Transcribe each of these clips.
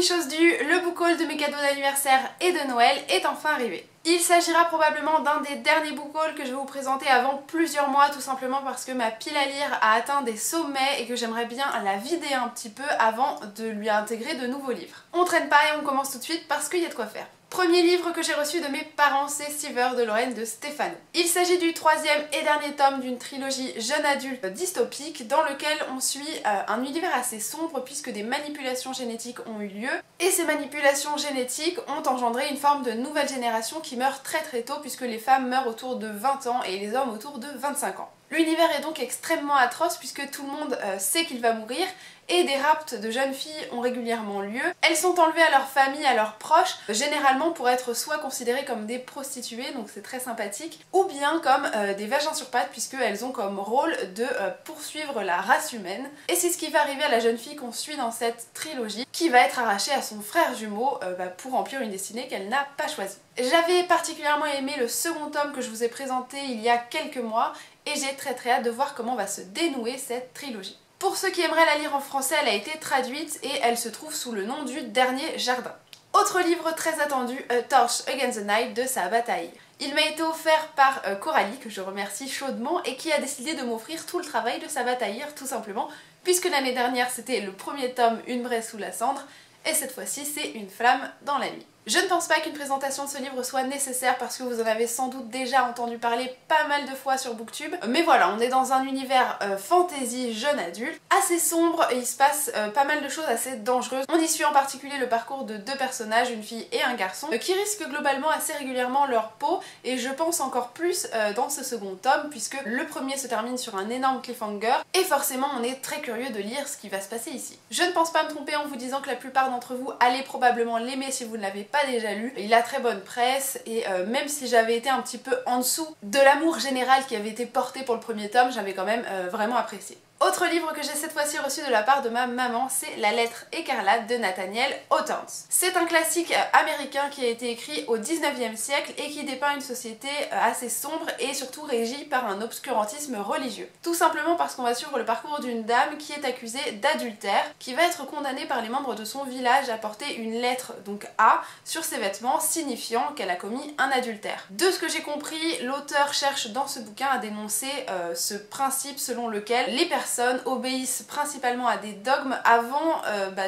chose due, le book haul de mes cadeaux d'anniversaire et de Noël est enfin arrivé. Il s'agira probablement d'un des derniers book hauls que je vais vous présenter avant plusieurs mois, tout simplement parce que ma pile à lire a atteint des sommets et que j'aimerais bien la vider un petit peu avant de lui intégrer de nouveaux livres. On traîne pas et on commence tout de suite parce qu'il y a de quoi faire. Premier livre que j'ai reçu de mes parents, c'est Siver de Lorraine de Stéphano. Il s'agit du troisième et dernier tome d'une trilogie jeune adulte dystopique dans lequel on suit un univers assez sombre puisque des manipulations génétiques ont eu lieu et ces manipulations génétiques ont engendré une forme de nouvelle génération qui meurt très tôt puisque les femmes meurent autour de 20 ans et les hommes autour de 25 ans. L'univers est donc extrêmement atroce puisque tout le monde sait qu'il va mourir et des rapts de jeunes filles ont régulièrement lieu. Elles sont enlevées à leur famille, à leurs proches, généralement pour être soit considérées comme des prostituées, donc c'est très sympathique, ou bien comme des vagins sur pattes puisqu'elles ont comme rôle de poursuivre la race humaine. Et c'est ce qui va arriver à la jeune fille qu'on suit dans cette trilogie, qui va être arrachée à son frère jumeau pour remplir une destinée qu'elle n'a pas choisie. J'avais particulièrement aimé le second tome que je vous ai présenté il y a quelques mois, et j'ai très hâte de voir comment va se dénouer cette trilogie. Pour ceux qui aimeraient la lire en français, elle a été traduite et elle se trouve sous le nom du Dernier Jardin. Autre livre très attendu, A Torch Against the Night de Sahabat Tahir. Il m'a été offert par Coralie, que je remercie chaudement, et qui a décidé de m'offrir tout le travail de Sahabat Tahir, tout simplement, puisque l'année dernière c'était le premier tome, Une braie sous la cendre, et cette fois-ci c'est Une flamme dans la nuit. Je ne pense pas qu'une présentation de ce livre soit nécessaire parce que vous en avez sans doute déjà entendu parler pas mal de fois sur Booktube. Mais voilà, on est dans un univers fantasy jeune adulte, assez sombre et il se passe pas mal de choses assez dangereuses. On y suit en particulier le parcours de deux personnages, une fille et un garçon, qui risquent globalement assez régulièrement leur peau et je pense encore plus dans ce second tome puisque le premier se termine sur un énorme cliffhanger et forcément on est très curieux de lire ce qui va se passer ici. Je ne pense pas me tromper en vous disant que la plupart d'entre vous allez probablement l'aimer si vous ne l'avez pas déjà lu. Il a très bonne presse et même si j'avais été un petit peu en dessous de l'amour général qui avait été porté pour le premier tome, j'avais quand même vraiment apprécié. Autre livre que j'ai cette fois-ci reçu de la part de ma maman, c'est La lettre écarlate de Nathaniel Hawthorne. C'est un classique américain qui a été écrit au 19e siècle et qui dépeint une société assez sombre et surtout régie par un obscurantisme religieux. Tout simplement parce qu'on va suivre le parcours d'une dame qui est accusée d'adultère, qui va être condamnée par les membres de son village à porter une lettre, donc A, sur ses vêtements signifiant qu'elle a commis un adultère. De ce que j'ai compris, l'auteur cherche dans ce bouquin à dénoncer ce principe selon lequel les personnes obéissent principalement à des dogmes avant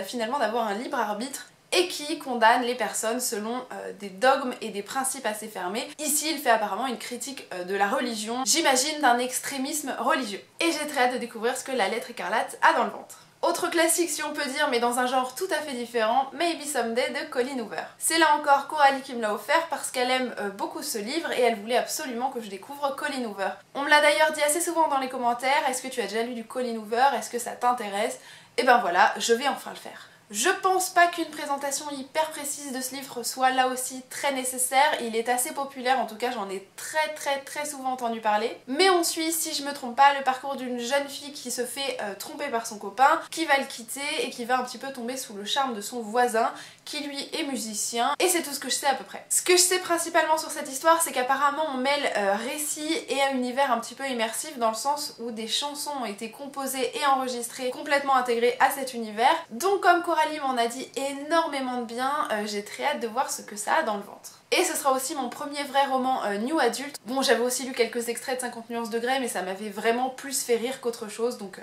finalement d'avoir un libre arbitre et qui condamne les personnes selon des dogmes et des principes assez fermés. Ici, il fait apparemment une critique de la religion, j'imagine d'un extrémisme religieux. Et j'ai très hâte de découvrir ce que La lettre écarlate a dans le ventre. Autre classique si on peut dire, mais dans un genre tout à fait différent, Maybe Someday de Colleen Hoover. C'est là encore Coralie qui me l'a offert parce qu'elle aime beaucoup ce livre et elle voulait absolument que je découvre Colleen Hoover. On me l'a d'ailleurs dit assez souvent dans les commentaires, est-ce que tu as déjà lu du Colleen Hoover, est-ce que ça t'intéresse? Et ben voilà, je vais enfin le faire. Je pense pas qu'une présentation hyper précise de ce livre soit là aussi très nécessaire, il est assez populaire, en tout cas j'en ai très souvent entendu parler. Mais on suit, si je me trompe pas, le parcours d'une jeune fille qui se fait tromper par son copain, qui va le quitter et qui va un petit peu tomber sous le charme de son voisin, qui lui est musicien, et c'est tout ce que je sais à peu près. Ce que je sais principalement sur cette histoire, c'est qu'apparemment on mêle récit et un univers un petit peu immersif dans le sens où des chansons ont été composées et enregistrées complètement intégrées à cet univers. Donc comme Coralie m'en a dit énormément de bien, j'ai très hâte de voir ce que ça a dans le ventre. Et ce sera aussi mon premier vrai roman new adulte. Bon, j'avais aussi lu quelques extraits de 50 nuances de Grey, mais ça m'avait vraiment plus fait rire qu'autre chose, donc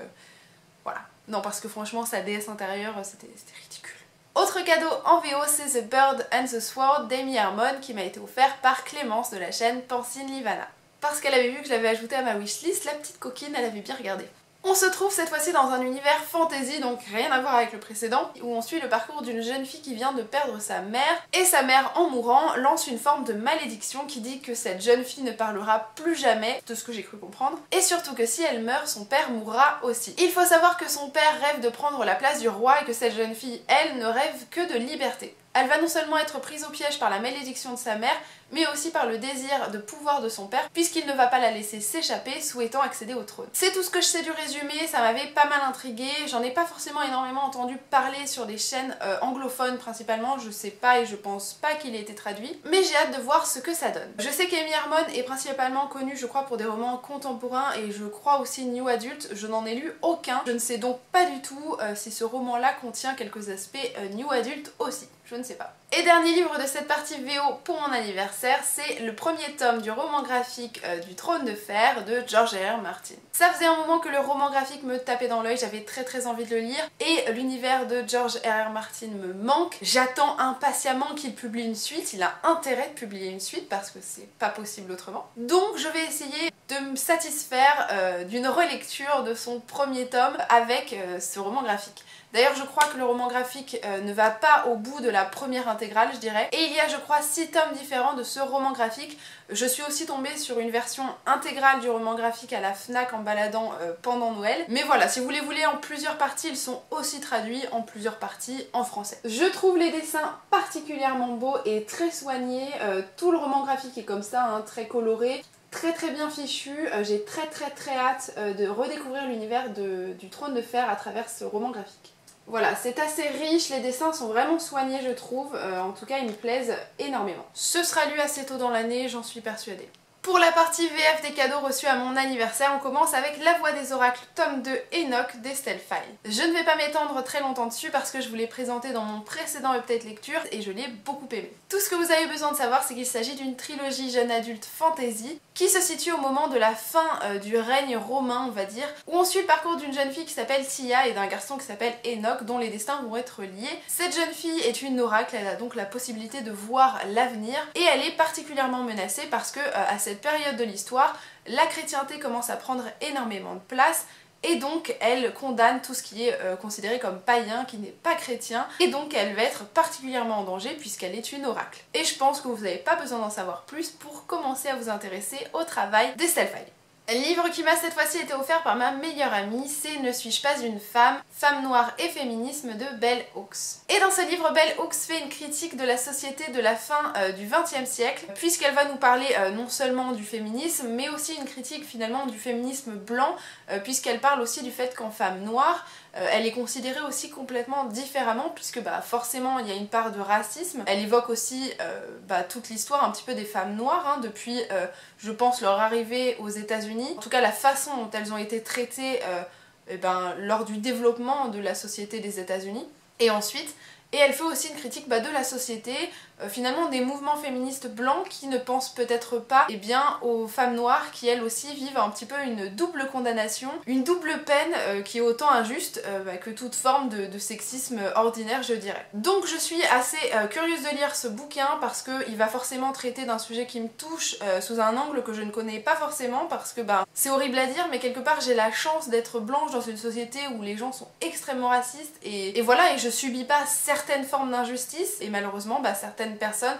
voilà. Non, parce que franchement, sa déesse intérieure, c'était ridicule. Autre cadeau en VO, c'est The Bird and the Sword d'Amy Harmon qui m'a été offert par Clémence de la chaîne Pansine Livana. Parce qu'elle avait vu que je l'avais ajouté à ma wishlist, la petite coquine, elle avait bien regardé. On se trouve cette fois-ci dans un univers fantasy, donc rien à voir avec le précédent, où on suit le parcours d'une jeune fille qui vient de perdre sa mère, et sa mère, en mourant, lance une forme de malédiction qui dit que cette jeune fille ne parlera plus jamais, de ce que j'ai cru comprendre, et surtout que si elle meurt, son père mourra aussi. Il faut savoir que son père rêve de prendre la place du roi et que cette jeune fille, elle, ne rêve que de liberté. Elle va non seulement être prise au piège par la malédiction de sa mère, mais aussi par le désir de pouvoir de son père, puisqu'il ne va pas la laisser s'échapper, souhaitant accéder au trône. C'est tout ce que je sais du résumé, ça m'avait pas mal intriguée, j'en ai pas forcément énormément entendu parler sur des chaînes anglophones principalement, je sais pas et je pense pas qu'il ait été traduit, mais j'ai hâte de voir ce que ça donne. Je sais qu'Amy Harmon est principalement connue je crois pour des romans contemporains et je crois aussi New Adult, je n'en ai lu aucun, je ne sais donc pas du tout si ce roman là contient quelques aspects New Adult aussi, je ne sais pas. Et dernier livre de cette partie VO pour mon anniversaire, c'est le premier tome du roman graphique du Trône de Fer de George R.R. Martin. Ça faisait un moment que le roman graphique me tapait dans l'œil, j'avais très envie de le lire et l'univers de George R.R. Martin me manque. J'attends impatiemment qu'il publie une suite, il a intérêt de publier une suite parce que c'est pas possible autrement. Donc je vais essayer de me satisfaire d'une relecture de son premier tome avec ce roman graphique. D'ailleurs je crois que le roman graphique ne va pas au bout de la première intégrale je dirais. Et il y a je crois 6 tomes différents de ce roman graphique. Je suis aussi tombée sur une version intégrale du roman graphique à la FNAC en baladant pendant Noël. Mais voilà, si vous les voulez en plusieurs parties, ils sont aussi traduits en plusieurs parties en français. Je trouve les dessins particulièrement beaux et très soignés. Tout le roman graphique est comme ça, hein, très coloré. Très bien fichu, j'ai très hâte de redécouvrir l'univers du Trône de Fer à travers ce roman graphique. Voilà, c'est assez riche, les dessins sont vraiment soignés je trouve, en tout cas ils me plaisent énormément. Ce sera lu assez tôt dans l'année, j'en suis persuadée. Pour la partie VF des cadeaux reçus à mon anniversaire, on commence avec La Voix des Oracles, tome 2, Enoch d'Estelle Faye. Je ne vais pas m'étendre très longtemps dessus parce que je vous l'ai présenté dans mon précédent update lecture et je l'ai beaucoup aimé. Tout ce que vous avez besoin de savoir, c'est qu'il s'agit d'une trilogie jeune adulte fantasy qui se situe au moment de la fin du règne romain, on va dire, où on suit le parcours d'une jeune fille qui s'appelle Tia et d'un garçon qui s'appelle Enoch, dont les destins vont être liés. Cette jeune fille est une oracle, elle a donc la possibilité de voir l'avenir et elle est particulièrement menacée parce que à cette période de l'histoire, la chrétienté commence à prendre énormément de place et donc elle condamne tout ce qui est considéré comme païen, qui n'est pas chrétien, et donc elle va être particulièrement en danger puisqu'elle est une oracle. Et je pense que vous n'avez pas besoin d'en savoir plus pour commencer à vous intéresser au travail d'Estelle Faye. Le livre qui m'a cette fois-ci été offert par ma meilleure amie, c'est Ne suis-je pas une femme, femme noire et féminisme de Bell Hooks. Et dans ce livre, Bell Hooks fait une critique de la société de la fin du XXe siècle, puisqu'elle va nous parler non seulement du féminisme, mais aussi une critique finalement du féminisme blanc, puisqu'elle parle aussi du fait qu'en femme noire, elle est considérée aussi complètement différemment puisque forcément il y a une part de racisme. Elle évoque aussi toute l'histoire un petit peu des femmes noires hein, depuis je pense leur arrivée aux États-Unis. En tout cas la façon dont elles ont été traitées lors du développement de la société des États-Unis. Et ensuite, elle fait aussi une critique de la société, finalement des mouvements féministes blancs qui ne pensent peut-être pas aux femmes noires qui elles aussi vivent un petit peu une double condamnation, une double peine qui est autant injuste que toute forme de sexisme ordinaire je dirais. Donc je suis assez curieuse de lire ce bouquin parce qu'il va forcément traiter d'un sujet qui me touche sous un angle que je ne connais pas forcément parce que c'est horrible à dire mais quelque part j'ai la chance d'être blanche dans une société où les gens sont extrêmement racistes et voilà et je subis pas certaines formes d'injustice et malheureusement certaines personnes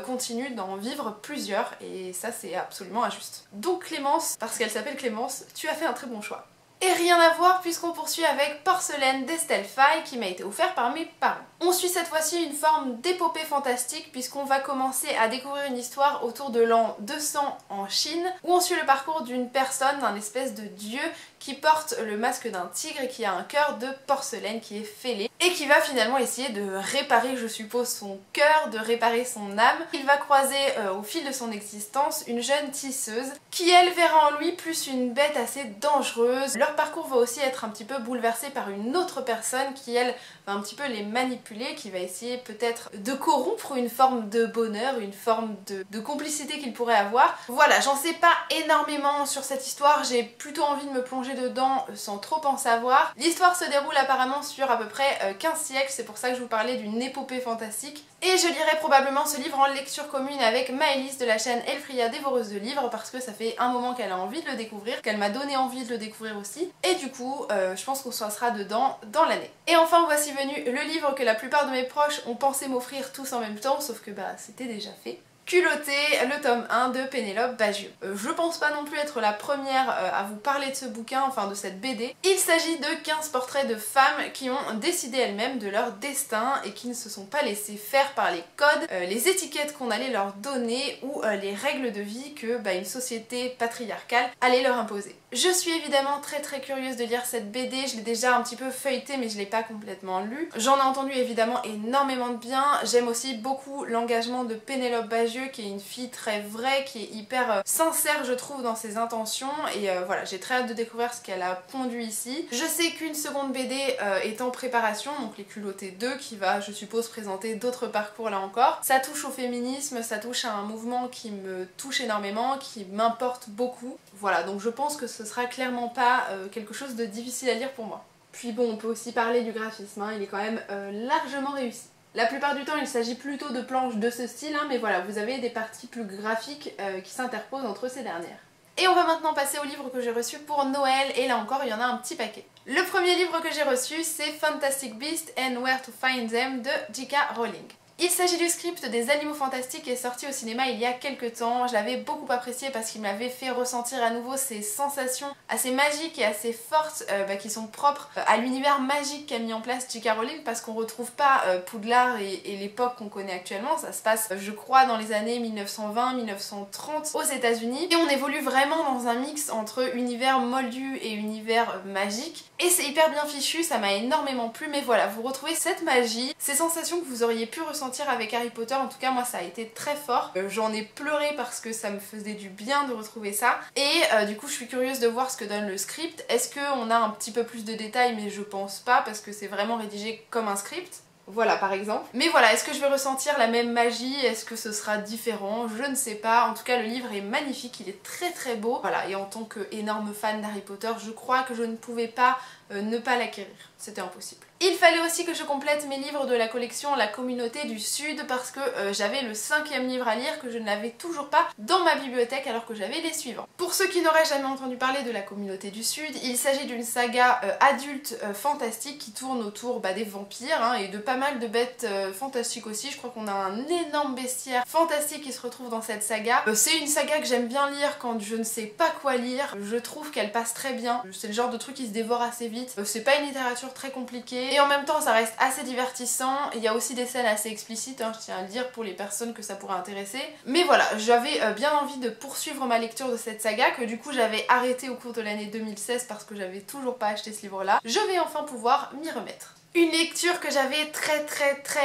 continuent d'en vivre plusieurs et ça c'est absolument injuste. Donc Clémence, parce qu'elle s'appelle Clémence, tu as fait un très bon choix. Et rien à voir puisqu'on poursuit avec Porcelaine d'Estelle Faye qui m'a été offert par mes parents. On suit cette fois-ci une forme d'épopée fantastique puisqu'on va commencer à découvrir une histoire autour de l'an 200 en Chine où on suit le parcours d'une personne, d'un espèce de dieu qui porte le masque d'un tigre et qui a un cœur de porcelaine qui est fêlé et qui va finalement essayer de réparer je suppose son cœur, de réparer son âme. Il va croiser au fil de son existence une jeune tisseuse qui elle verra en lui plus une bête assez dangereuse. Leur parcours va aussi être un petit peu bouleversé par une autre personne qui elle va un petit peu les manipuler, qui va essayer peut-être de corrompre une forme de bonheur, une forme de complicité qu'ils pourraient avoir. Voilà, j'en sais pas énormément sur cette histoire, j'ai plutôt envie de me plonger dedans sans trop en savoir. L'histoire se déroule apparemment sur à peu près 15 siècles, c'est pour ça que je vous parlais d'une épopée fantastique. Et je lirai probablement ce livre en lecture commune avec Maëlys de la chaîne Elfria dévoreuse de livres parce que ça fait un moment qu'elle a envie de le découvrir, qu'elle m'a donné envie de le découvrir aussi. Et du coup, je pense qu'on s'en sera dedans dans l'année. Et enfin, voici venu le livre que la plupart de mes proches ont pensé m'offrir tous en même temps, sauf que c'était déjà fait. Culotté, le tome 1 de Pénélope Bagieux. Je pense pas non plus être la première à vous parler de ce bouquin, enfin de cette BD. Il s'agit de 15 portraits de femmes qui ont décidé elles-mêmes de leur destin et qui ne se sont pas laissées faire par les codes, les étiquettes qu'on allait leur donner ou les règles de vie que une société patriarcale allait leur imposer. Je suis évidemment très curieuse de lire cette BD, je l'ai déjà un petit peu feuilletée mais je l'ai pas complètement lue. J'en ai entendu évidemment énormément de bien, j'aime aussi beaucoup l'engagement de Pénélope Bagieux qui est une fille très vraie, qui est hyper sincère je trouve dans ses intentions et voilà, j'ai très hâte de découvrir ce qu'elle a pondu ici. Je sais qu'une seconde BD est en préparation, donc Les Culottés 2 qui va je suppose présenter d'autres parcours là encore. Ça touche au féminisme, ça touche à un mouvement qui me touche énormément, qui m'importe beaucoup. Voilà, donc je pense que ce sera clairement pas quelque chose de difficile à lire pour moi. Puis bon, on peut aussi parler du graphisme, hein, il est quand même largement réussi. La plupart du temps, il s'agit plutôt de planches de ce style, hein, mais voilà, vous avez des parties plus graphiques qui s'interposent entre ces dernières. Et on va maintenant passer au livre que j'ai reçu pour Noël, et là encore, il y en a un petit paquet. Le premier livre que j'ai reçu, c'est Fantastic Beasts and Where to Find Them de J.K. Rowling. Il s'agit du script des Animaux Fantastiques qui est sorti au cinéma il y a quelques temps. Je l'avais beaucoup apprécié parce qu'il m'avait fait ressentir à nouveau ces sensations assez magiques et assez fortes qui sont propres à l'univers magique qu'a mis en place J.K. Rowling, parce qu'on retrouve pas Poudlard et l'époque qu'on connaît actuellement. Ça se passe je crois dans les années 1920-1930 aux États-Unis et on évolue vraiment dans un mix entre univers moldu et univers magique. Et c'est hyper bien fichu, ça m'a énormément plu, mais voilà, vous retrouvez cette magie, ces sensations que vous auriez pu ressentir avec Harry Potter, en tout cas moi ça a été très fort. J'en ai pleuré parce que ça me faisait du bien de retrouver ça. Et du coup je suis curieuse de voir ce que donne le script. Est-ce qu'on a un petit peu plus de détails? Mais je pense pas, parce que c'est vraiment rédigé comme un script. Voilà par exemple. Mais voilà, est-ce que je vais ressentir la même magie? Est-ce que ce sera différent? Je ne sais pas. En tout cas le livre est magnifique, il est très beau. Voilà, et en tant qu'énorme fan d'Harry Potter, je crois que je ne pouvais pas ne pas l'acquérir. C'était impossible. Il fallait aussi que je complète mes livres de la collection La Communauté du Sud parce que j'avais le 5e livre à lire que je ne l'avais toujours pas dans ma bibliothèque alors que j'avais les suivants. Pour ceux qui n'auraient jamais entendu parler de La Communauté du Sud, il s'agit d'une saga adulte fantastique qui tourne autour des vampires et de pas mal de bêtes fantastiques aussi. Je crois qu'on a un énorme bestiaire fantastique qui se retrouve dans cette saga. C'est une saga que j'aime bien lire quand je ne sais pas quoi lire. Je trouve qu'elle passe très bien. C'est le genre de truc qui se dévore assez vite. C'est pas une littérature très compliquée. Et en même temps ça reste assez divertissant, il y a aussi des scènes assez explicites, je tiens à le dire pour les personnes que ça pourrait intéresser. Mais voilà, j'avais bien envie de poursuivre ma lecture de cette saga, que du coup j'avais arrêté au cours de l'année 2016 parce que j'avais toujours pas acheté ce livre là. Je vais enfin pouvoir m'y remettre. Une lecture que j'avais très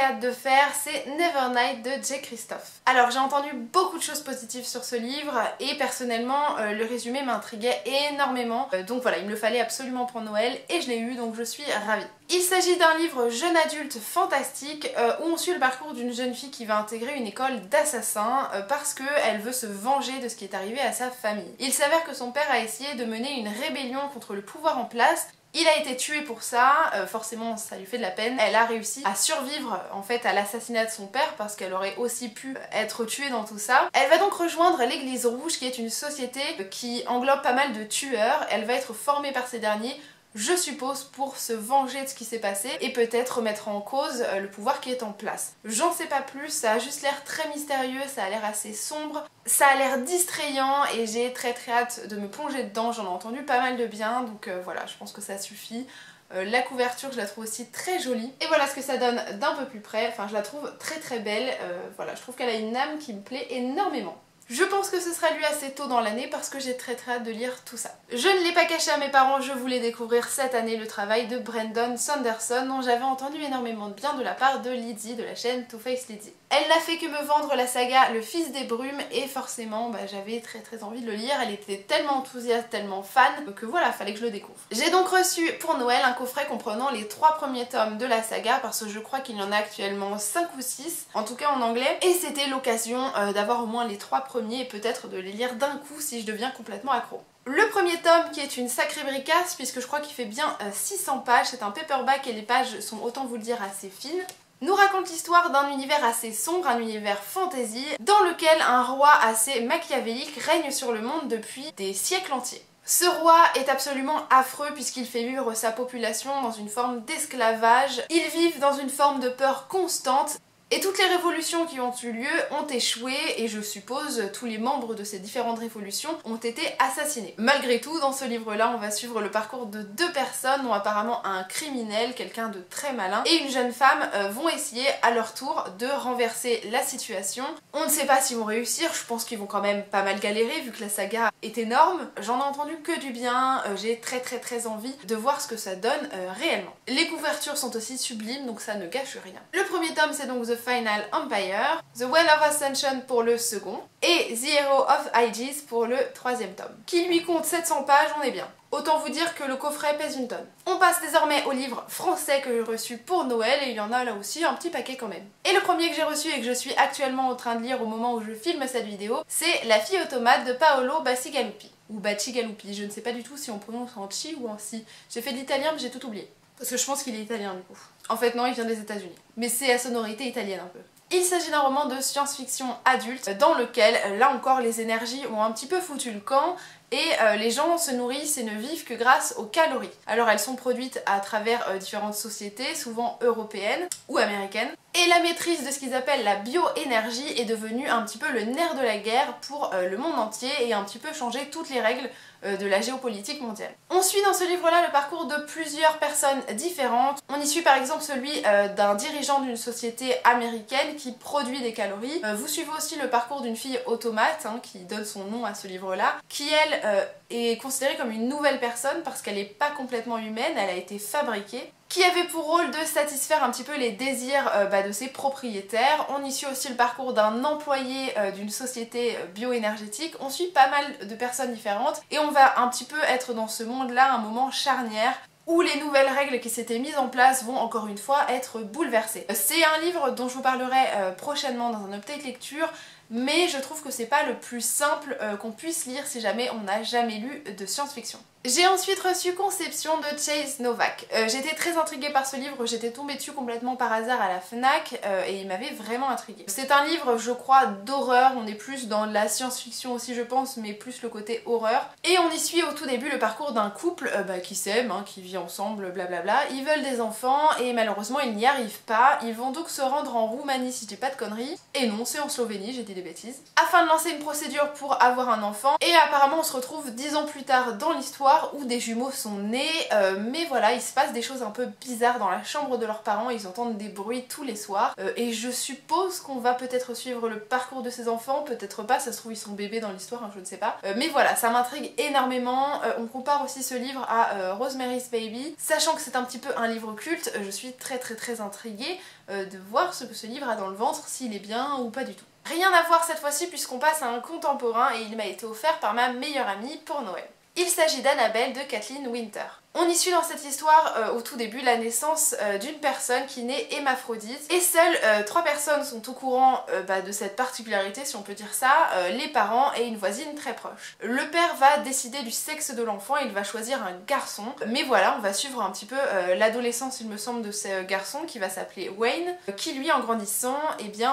hâte de faire, c'est Nevernight de Jay Kristoff. Alors j'ai entendu beaucoup de choses positives sur ce livre et personnellement le résumé m'intriguait énormément. Donc voilà, il me le fallait absolument pour Noël et je l'ai eu, donc je suis ravie. Il s'agit d'un livre jeune adulte fantastique où on suit le parcours d'une jeune fille qui va intégrer une école d'assassins parce qu'elle veut se venger de ce qui est arrivé à sa famille. Il s'avère que son père a essayé de mener une rébellion contre le pouvoir en place. Il a été tué pour ça, forcément ça lui fait de la peine. Elle a réussi à survivre en fait à l'assassinat de son père parce qu'elle aurait aussi pu être tuée dans tout ça. Elle va donc rejoindre l'Église Rouge qui est une société qui englobe pas mal de tueurs. Elle va être formée par ces derniers, je suppose, pour se venger de ce qui s'est passé et peut-être remettre en cause le pouvoir qui est en place. J'en sais pas plus, ça a juste l'air très mystérieux, ça a l'air assez sombre, ça a l'air distrayant et j'ai très hâte de me plonger dedans. J'en ai entendu pas mal de bien, donc voilà, je pense que ça suffit. La couverture, je la trouve aussi très jolie. Et voilà ce que ça donne d'un peu plus près, enfin je la trouve très belle, voilà, je trouve qu'elle a une âme qui me plaît énormément. Je pense que ce sera lu assez tôt dans l'année parce que j'ai très hâte de lire tout ça. Je ne l'ai pas caché à mes parents, je voulais découvrir cette année le travail de Brandon Sanderson dont j'avais entendu énormément de bien de la part de Lydie de la chaîne Too Faced Lydie. Elle n'a fait que me vendre la saga Le Fils des Brumes et forcément j'avais très envie de le lire. Elle était tellement enthousiaste, tellement fan que voilà, fallait que je le découvre. J'ai donc reçu pour Noël un coffret comprenant les 3 premiers tomes de la saga parce que je crois qu'il y en a actuellement 5 ou 6, en tout cas en anglais, et c'était l'occasion d'avoir au moins les 3 premiers et peut-être de les lire d'un coup si je deviens complètement accro. Le premier tome qui est une sacrée bricasse puisque je crois qu'il fait bien 600 pages, c'est un paperback et les pages sont, autant vous le dire, assez fines, nous raconte l'histoire d'un univers assez sombre, un univers fantasy, dans lequel un roi assez machiavélique règne sur le monde depuis des siècles entiers. Ce roi est absolument affreux puisqu'il fait vivre sa population dans une forme d'esclavage. Ils vivent dans une forme de peur constante. Et toutes les révolutions qui ont eu lieu ont échoué et je suppose tous les membres de ces différentes révolutions ont été assassinés. Malgré tout, dans ce livre-là, on va suivre le parcours de deux personnes dont apparemment un criminel, quelqu'un de très malin, et une jeune femme vont essayer à leur tour de renverser la situation. On ne sait pas s'ils vont réussir, je pense qu'ils vont quand même pas mal galérer vu que la saga est énorme. J'en ai entendu que du bien, j'ai très envie de voir ce que ça donne réellement. Les couvertures sont aussi sublimes, donc ça ne gâche rien. Le premier tome, c'est donc The Final Empire, The Well of Ascension pour le second, et The Hero of Aegis pour le troisième tome, qui lui compte 700 pages, on est bien. Autant vous dire que le coffret pèse une tonne. On passe désormais au livre français que j'ai reçu pour Noël, et il y en a là aussi un petit paquet quand même. Et le premier que j'ai reçu et que je suis actuellement en train de lire au moment où je filme cette vidéo, c'est La fille automate de Paolo Bacigalupi. Ou Bacigalupi, je ne sais pas du tout si on prononce en chi ou en si. J'ai fait de l'italien mais j'ai tout oublié. Parce que je pense qu'il est italien du coup. En fait non, il vient des États-Unis. Mais c'est à sonorité italienne un peu. Il s'agit d'un roman de science-fiction adulte dans lequel, là encore, les énergies ont un petit peu foutu le camp et les gens se nourrissent et ne vivent que grâce aux calories. Alors elles sont produites à travers différentes sociétés, souvent européennes ou américaines. Et la maîtrise de ce qu'ils appellent la bioénergie est devenue un petit peu le nerf de la guerre pour le monde entier et a un petit peu changé toutes les règles de la géopolitique mondiale. On suit dans ce livre-là le parcours de plusieurs personnes différentes. On y suit par exemple celui d'un dirigeant d'une société américaine qui produit des calories. Vous suivez aussi le parcours d'une fille automate, qui donne son nom à ce livre-là, qui elle est considérée comme une nouvelle personne parce qu'elle n'est pas complètement humaine, elle a été fabriquée, qui avait pour rôle de satisfaire un petit peu les désirs de ses propriétaires. On y suit aussi le parcours d'un employé d'une société bioénergétique. On suit pas mal de personnes différentes et on va un petit peu être dans ce monde-là un moment charnière où les nouvelles règles qui s'étaient mises en place vont encore une fois être bouleversées. C'est un livre dont je vous parlerai prochainement dans un update lecture, mais je trouve que c'est pas le plus simple qu'on puisse lire si jamais on n'a jamais lu de science-fiction. J'ai ensuite reçu Conception de Chase Novak. J'étais très intriguée par ce livre, j'étais tombée dessus complètement par hasard à la FNAC et il m'avait vraiment intriguée. C'est un livre, je crois, d'horreur, on est plus dans la science-fiction aussi je pense, mais plus le côté horreur. Et on y suit au tout début le parcours d'un couple qui s'aime, qui vit ensemble, blablabla. Ils veulent des enfants et malheureusement ils n'y arrivent pas. Ils vont donc se rendre en Roumanie si je dis pas de conneries. Et non, c'est en Slovénie, j'ai dit des bêtises. Afin de lancer une procédure pour avoir un enfant. Et apparemment on se retrouve 10 ans plus tard dans l'histoire où des jumeaux sont nés, mais voilà, il se passe des choses un peu bizarres dans la chambre de leurs parents, ils entendent des bruits tous les soirs, et je suppose qu'on va peut-être suivre le parcours de ces enfants, peut-être pas, ça se trouve ils sont bébés dans l'histoire, je ne sais pas. Mais voilà, ça m'intrigue énormément. On compare aussi ce livre à Rosemary's Baby, sachant que c'est un petit peu un livre culte, je suis très intriguée de voir ce que ce livre a dans le ventre, s'il est bien ou pas du tout. Rien à voir cette fois-ci puisqu'on passe à un contemporain et il m'a été offert par ma meilleure amie pour Noël. Il s'agit d'Annabelle de Kathleen Winter. On y suit dans cette histoire au tout début la naissance d'une personne qui naît hémaphrodite et seules 3 personnes sont au courant de cette particularité si on peut dire ça, les parents et une voisine très proche. Le père va décider du sexe de l'enfant et il va choisir un garçon, mais voilà on va suivre un petit peu l'adolescence il me semble de ce garçon qui va s'appeler Wayne, qui lui en grandissant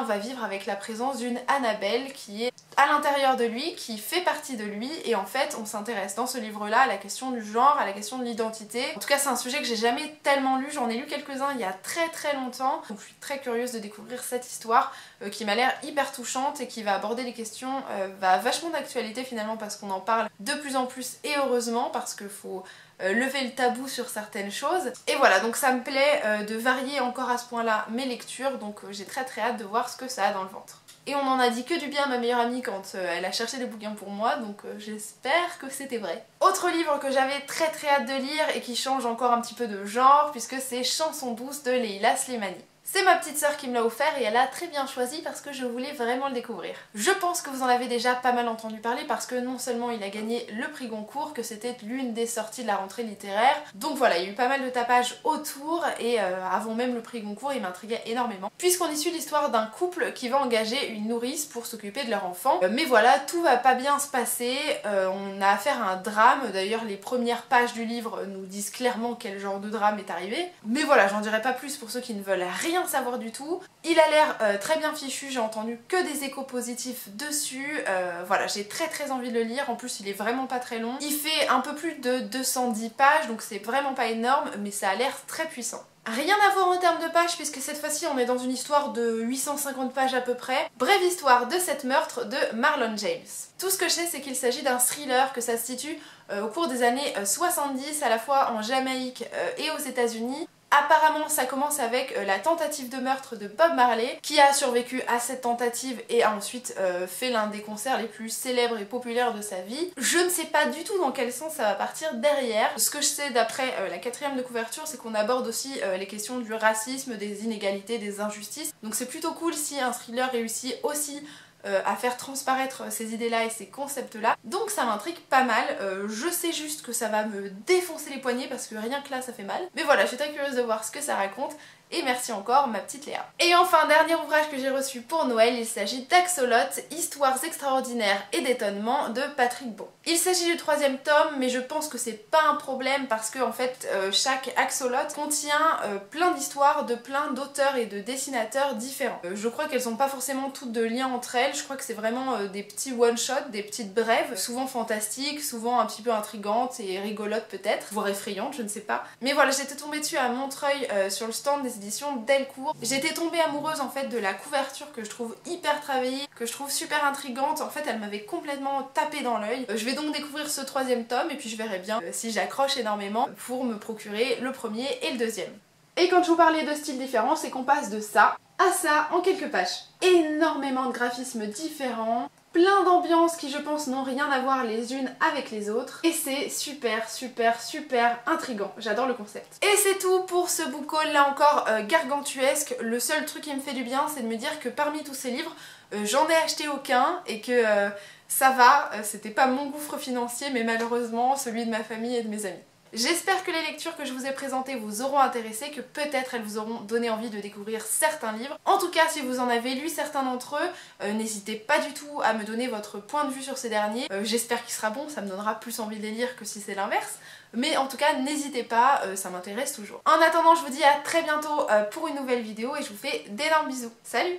va vivre avec la présence d'une Annabelle qui est à l'intérieur de lui, qui fait partie de lui et en fait on s'intéresse dans ce livre là à la question du genre, à la question de l'identité. En tout cas c'est un sujet que j'ai jamais tellement lu, j'en ai lu quelques-uns il y a très longtemps, donc je suis très curieuse de découvrir cette histoire qui m'a l'air hyper touchante et qui va aborder les questions vachement d'actualité finalement parce qu'on en parle de plus en plus et heureusement parce qu'il faut lever le tabou sur certaines choses. Et voilà, donc ça me plaît de varier encore à ce point-là mes lectures, donc j'ai très hâte de voir ce que ça a dans le ventre. Et on en a dit que du bien à ma meilleure amie quand elle a cherché des bouquins pour moi, donc j'espère que c'était vrai. Autre livre que j'avais très hâte de lire et qui change encore un petit peu de genre, puisque c'est Chanson douce de Leila Slimani. C'est ma petite sœur qui me l'a offert et elle a très bien choisi parce que je voulais vraiment le découvrir. Je pense que vous en avez déjà pas mal entendu parler parce que non seulement il a gagné le prix Goncourt, que c'était l'une des sorties de la rentrée littéraire, donc voilà, il y a eu pas mal de tapage autour et avant même le prix Goncourt il m'intriguait énormément. Puisqu'on y suit l'histoire d'un couple qui va engager une nourrice pour s'occuper de leur enfant, mais voilà, tout va pas bien se passer, on a affaire à un drame, d'ailleurs les premières pages du livre nous disent clairement quel genre de drame est arrivé, mais voilà, j'en dirai pas plus pour ceux qui ne veulent rien rien savoir du tout. Il a l'air très bien fichu, j'ai entendu que des échos positifs dessus. Voilà, j'ai très envie de le lire. En plus, il est vraiment pas très long. Il fait un peu plus de 210 pages, donc c'est vraiment pas énorme, mais ça a l'air très puissant. Rien à voir en termes de pages puisque cette fois-ci on est dans une histoire de 850 pages à peu près. Brève histoire de 7 meurtres de Marlon James. Tout ce que je sais c'est qu'il s'agit d'un thriller, que ça se situe au cours des années 70 à la fois en Jamaïque et aux États-Unis. Apparemment ça commence avec la tentative de meurtre de Bob Marley qui a survécu à cette tentative et a ensuite fait l'un des concerts les plus célèbres et populaires de sa vie. Je ne sais pas du tout dans quel sens ça va partir derrière. Ce que je sais d'après la 4e de couverture c'est qu'on aborde aussi les questions du racisme, des inégalités, des injustices. Donc c'est plutôt cool si un thriller réussit aussi à faire transparaître ces idées-là et ces concepts-là. Donc ça m'intrigue pas mal. Je sais juste que ça va me défoncer les poignets parce que rien que là ça fait mal. Mais voilà, je suis très curieuse de voir ce que ça raconte. Et merci encore ma petite Léa. Et enfin, dernier ouvrage que j'ai reçu pour Noël, il s'agit d'Axolot, Histoires extraordinaires et d'étonnement de Patrick Bon. Il s'agit du 3e tome, mais je pense que c'est pas un problème parce que en fait chaque Axolot contient plein d'histoires de plein d'auteurs et de dessinateurs différents. Je crois qu'elles ont pas forcément toutes de lien entre elles, je crois que c'est vraiment des petits one-shots, des petites brèves, souvent fantastiques, souvent un petit peu intrigantes et rigolotes peut-être, voire effrayantes, je ne sais pas. Mais voilà, j'étais tombée dessus à Montreuil sur le stand des éditions Delcourt. J'étais tombée amoureuse en fait de la couverture que je trouve hyper travaillée, que je trouve super intrigante. En fait elle m'avait complètement tapé dans l'œil. Je vais donc découvrir ce 3e tome et puis je verrai bien si j'accroche énormément pour me procurer le 1er et le 2e. Et quand je vous parlais de styles différents, c'est qu'on passe de ça à ça en quelques pages. Énormément de graphismes différents, plein d'ambiances qui je pense n'ont rien à voir les unes avec les autres et c'est super intriguant, j'adore le concept. Et c'est tout pour ce book haul, là encore gargantuesque. Le seul truc qui me fait du bien c'est de me dire que parmi tous ces livres j'en ai acheté aucun et que ça va, c'était pas mon gouffre financier mais malheureusement celui de ma famille et de mes amis. J'espère que les lectures que je vous ai présentées vous auront intéressé, que peut-être elles vous auront donné envie de découvrir certains livres. En tout cas, si vous en avez lu certains d'entre eux, n'hésitez pas du tout à me donner votre point de vue sur ces derniers. J'espère qu'il sera bon, ça me donnera plus envie de les lire que si c'est l'inverse. Mais en tout cas, n'hésitez pas, ça m'intéresse toujours. En attendant, je vous dis à très bientôt pour une nouvelle vidéo et je vous fais d'énormes bisous. Salut!